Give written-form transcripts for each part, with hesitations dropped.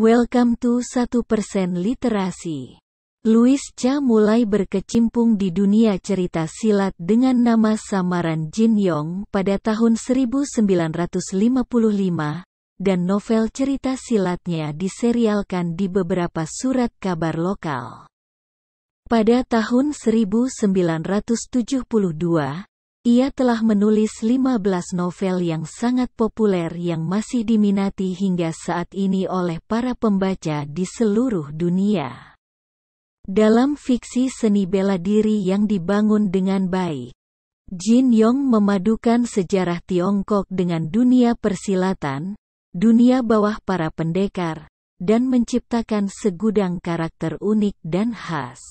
Welcome to 1% Literasi. Louis Cha mulai berkecimpung di dunia cerita silat dengan nama samaran Jin Yong pada tahun 1955, dan novel cerita silatnya diserialkan di beberapa surat kabar lokal. Pada tahun 1972, ia telah menulis 15 novel yang sangat populer yang masih diminati hingga saat ini oleh para pembaca di seluruh dunia. Dalam fiksi seni bela diri yang dibangun dengan baik, Jin Yong memadukan sejarah Tiongkok dengan dunia persilatan, dunia bawah para pendekar, dan menciptakan segudang karakter unik dan khas.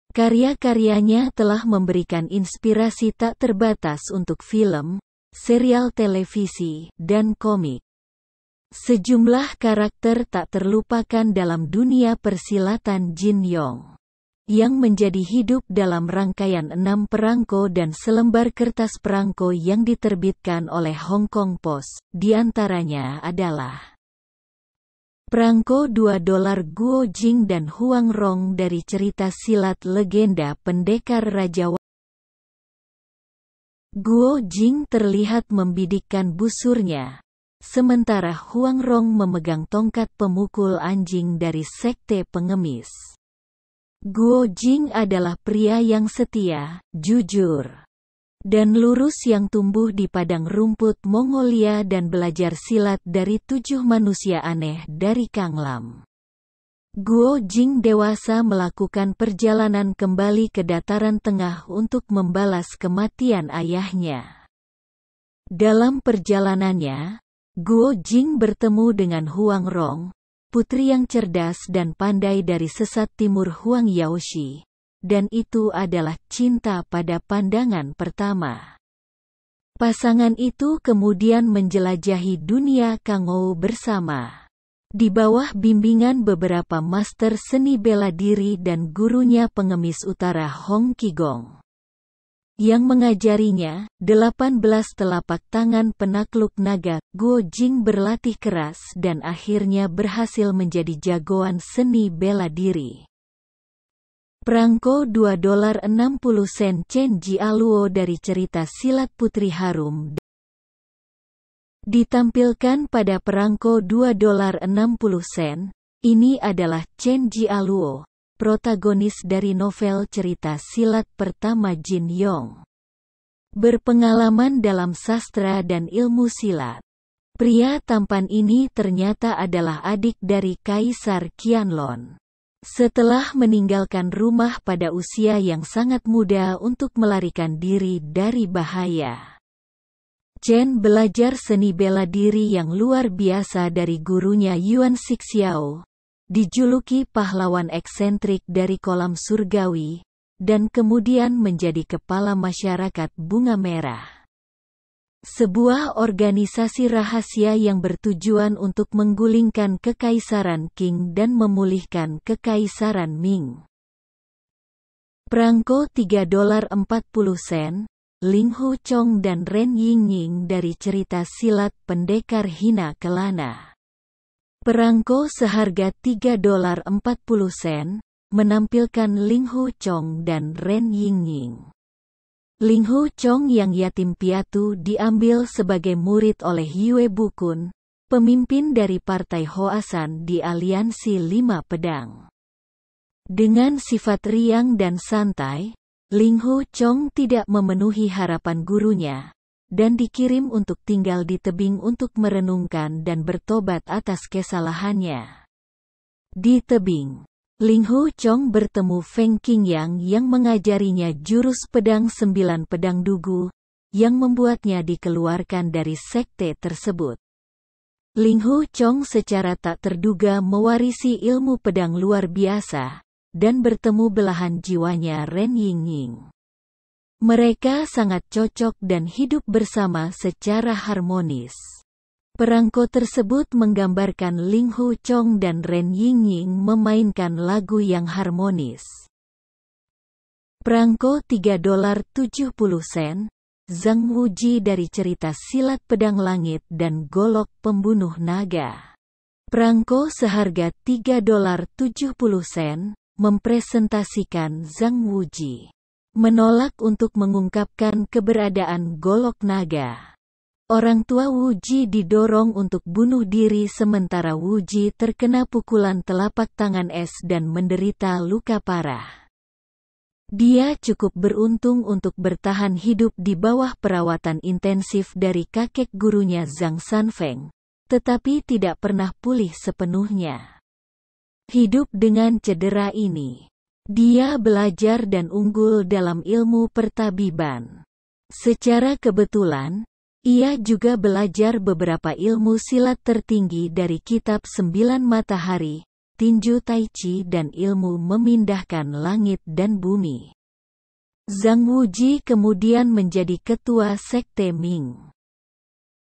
Karya-karyanya telah memberikan inspirasi tak terbatas untuk film, serial televisi, dan komik. Sejumlah karakter tak terlupakan dalam dunia persilatan Jin Yong, yang menjadi hidup dalam rangkaian 6 perangko dan selembar kertas perangko yang diterbitkan oleh Hong Kong Post, diantaranya adalah perangko $2 Guo Jing dan Huang Rong dari cerita silat legenda pendekar Raja Wang. Guo Jing terlihat membidikkan busurnya, sementara Huang Rong memegang tongkat pemukul anjing dari sekte pengemis. Guo Jing adalah pria yang setia, jujur, dan lurus yang tumbuh di padang rumput Mongolia dan belajar silat dari 7 manusia aneh dari Kang Lam. Guo Jing dewasa melakukan perjalanan kembali ke dataran tengah untuk membalas kematian ayahnya. Dalam perjalanannya, Guo Jing bertemu dengan Huang Rong, putri yang cerdas dan pandai dari sesat timur Huang Yaoshi. Dan itu adalah cinta pada pandangan pertama. Pasangan itu kemudian menjelajahi dunia Kangou bersama, di bawah bimbingan beberapa master seni bela diri dan gurunya pengemis utara Hong Qigong, yang mengajarinya 18 telapak tangan penakluk naga. Guo Jing berlatih keras dan akhirnya berhasil menjadi jagoan seni bela diri. Perangko $2.60 Chen Jialuo dari cerita silat Putri Harum ditampilkan pada perangko $2.60. Ini adalah Chen Jialuo, protagonis dari novel cerita silat pertama Jin Yong. Berpengalaman dalam sastra dan ilmu silat, pria tampan ini ternyata adalah adik dari Kaisar Qianlong. Setelah meninggalkan rumah pada usia yang sangat muda untuk melarikan diri dari bahaya, Chen belajar seni bela diri yang luar biasa dari gurunya Yuan Sixiao, dijuluki pahlawan eksentrik dari kolam surgawi, dan kemudian menjadi kepala masyarakat Bunga Merah, sebuah organisasi rahasia yang bertujuan untuk menggulingkan kekaisaran Qing dan memulihkan kekaisaran Ming. Perangko $3.40 Ling Hu Chong dan Ren Yingying dari cerita silat pendekar hina kelana. Perangko seharga $3.40 menampilkan Ling Hu Chong dan Ren Yingying. Ling Hu Chong yang yatim piatu diambil sebagai murid oleh Yue Bukun, pemimpin dari Partai Hoasan di Aliansi 5 Pedang. Dengan sifat riang dan santai, Ling Hu Chong tidak memenuhi harapan gurunya, dan dikirim untuk tinggal di tebing untuk merenungkan dan bertobat atas kesalahannya. Di tebing, Ling Hu Chong bertemu Feng Qingyang yang mengajarinya jurus pedang 9 pedang dugu, yang membuatnya dikeluarkan dari sekte tersebut. Ling Hu Chong secara tak terduga mewarisi ilmu pedang luar biasa, dan bertemu belahan jiwanya Ren Yingying. Mereka sangat cocok dan hidup bersama secara harmonis. Perangko tersebut menggambarkan Ling Hu Chong dan Ren Yingying memainkan lagu yang harmonis. Perangko $3.70 Zhang Wuji dari cerita silat pedang langit dan golok pembunuh naga. Perangko seharga $3.70 mempresentasikan Zhang Wuji menolak untuk mengungkapkan keberadaan golok naga. Orang tua Wuji didorong untuk bunuh diri sementara Wuji terkena pukulan telapak tangan es dan menderita luka parah. Dia cukup beruntung untuk bertahan hidup di bawah perawatan intensif dari kakek gurunya Zhang Sanfeng, tetapi tidak pernah pulih sepenuhnya. Hidup dengan cedera ini, dia belajar dan unggul dalam ilmu pertabiban. Secara kebetulan, ia juga belajar beberapa ilmu silat tertinggi dari kitab 9 matahari, tinju tai chi dan ilmu memindahkan langit dan bumi. Zhang Wuji kemudian menjadi ketua sekte Ming.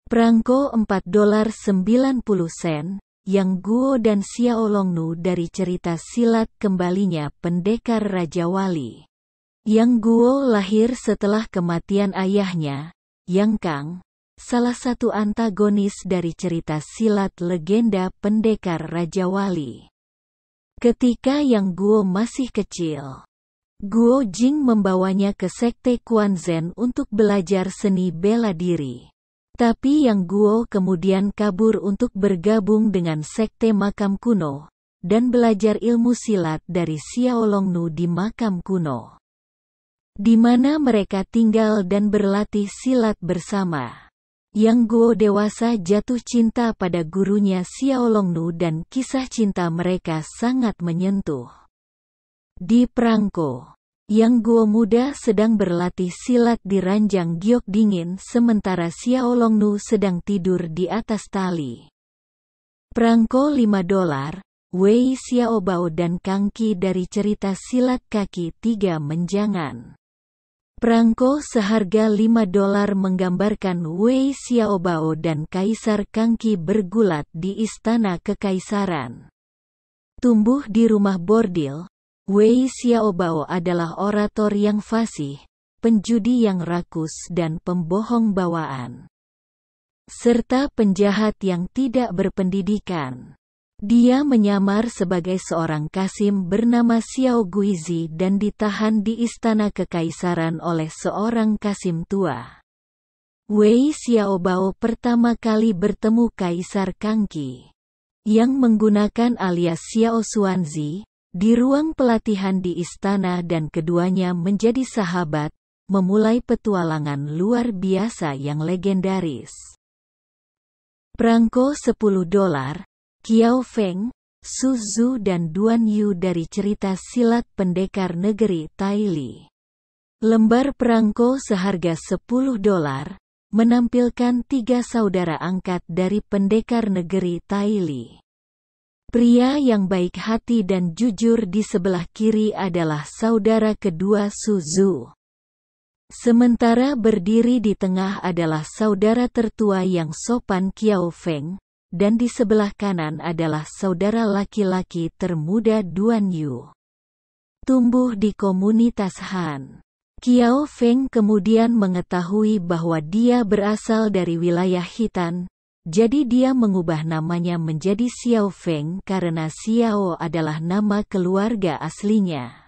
Perangko $4.90 yang Guo dan Xiaolongnu dari cerita silat kembalinya pendekar Raja Wali. Yang Guo lahir setelah kematian ayahnya, Yang Kang, salah satu antagonis dari cerita silat legenda pendekar Raja Wali. Ketika Yang Guo masih kecil, Guo Jing membawanya ke sekte Quanzhen untuk belajar seni bela diri. Tapi Yang Guo kemudian kabur untuk bergabung dengan sekte makam kuno, dan belajar ilmu silat dari Xiaolongnu di makam kuno, di mana mereka tinggal dan berlatih silat bersama. Yang Guo dewasa jatuh cinta pada gurunya Xiaolongnu dan kisah cinta mereka sangat menyentuh. Di perangko, Yang Guo muda sedang berlatih silat di ranjang giok dingin sementara Xiaolongnu sedang tidur di atas tali. Perangko $5, Wei Xiaobao dan Kang Qi dari cerita silat kaki 3 menjangan. Perangko seharga $5 menggambarkan Wei Xiaobao dan Kaisar Kang Qi bergulat di istana kekaisaran. Tumbuh di rumah bordil, Wei Xiaobao adalah orator yang fasih, penjudi yang rakus dan pembohong bawaan, serta penjahat yang tidak berpendidikan. Dia menyamar sebagai seorang kasim bernama Xiao Guizi dan ditahan di istana kekaisaran oleh seorang kasim tua. Wei Xiaobao pertama kali bertemu Kaisar Kang Qi, yang menggunakan alias Xiao Xuanzi, di ruang pelatihan di istana dan keduanya menjadi sahabat, memulai petualangan luar biasa yang legendaris. Perangko $10, Qiao Feng, Su Zhu dan Duan Yu dari cerita silat pendekar negeri Taili. Lembar perangko seharga $10, menampilkan 3 saudara angkat dari pendekar negeri Taili. Pria yang baik hati dan jujur di sebelah kiri adalah saudara kedua Su Zhu. Sementara berdiri di tengah adalah saudara tertua yang sopan Qiao Feng, dan di sebelah kanan adalah saudara laki-laki termuda Duan Yu. Tumbuh di komunitas Han, Qiao Feng kemudian mengetahui bahwa dia berasal dari wilayah Khitan. Jadi dia mengubah namanya menjadi Xiao Feng karena Xiao adalah nama keluarga aslinya.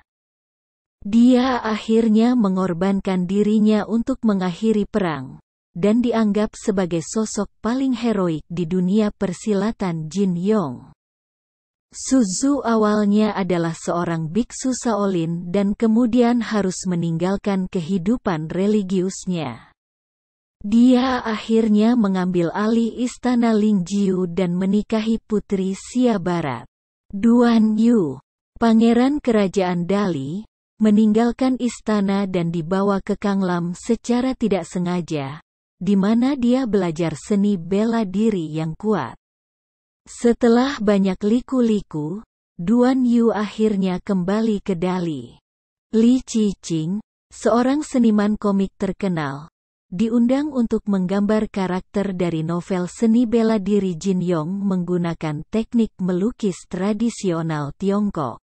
Dia akhirnya mengorbankan dirinya untuk mengakhiri perang, dan dianggap sebagai sosok paling heroik di dunia persilatan Jin Yong. Su Zhu awalnya adalah seorang biksu Shaolin dan kemudian harus meninggalkan kehidupan religiusnya. Dia akhirnya mengambil alih istana Lingjiu dan menikahi putri Xia Barat, Duan Yu, pangeran kerajaan Dali, meninggalkan istana dan dibawa ke Kanglam secara tidak sengaja, di mana dia belajar seni bela diri yang kuat. Setelah banyak liku-liku, Duan Yu akhirnya kembali ke Dali. Li Qiqing, seorang seniman komik terkenal, diundang untuk menggambar karakter dari novel seni bela diri Jin Yong menggunakan teknik melukis tradisional Tiongkok.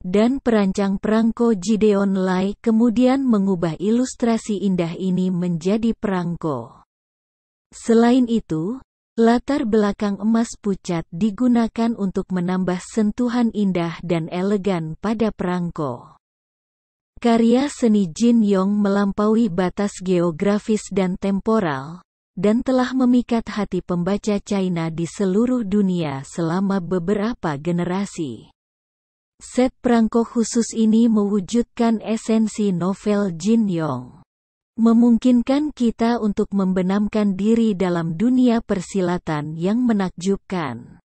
Dan perancang perangko Gideon Lai kemudian mengubah ilustrasi indah ini menjadi perangko. Selain itu, Latar belakang emas pucat digunakan untuk menambah sentuhan indah dan elegan pada perangko. Karya seni Jin Yong melampaui batas geografis dan temporal, dan telah memikat hati pembaca China di seluruh dunia selama beberapa generasi. Set perangko khusus ini mewujudkan esensi novel Jin Yong, memungkinkan kita untuk membenamkan diri dalam dunia persilatan yang menakjubkan.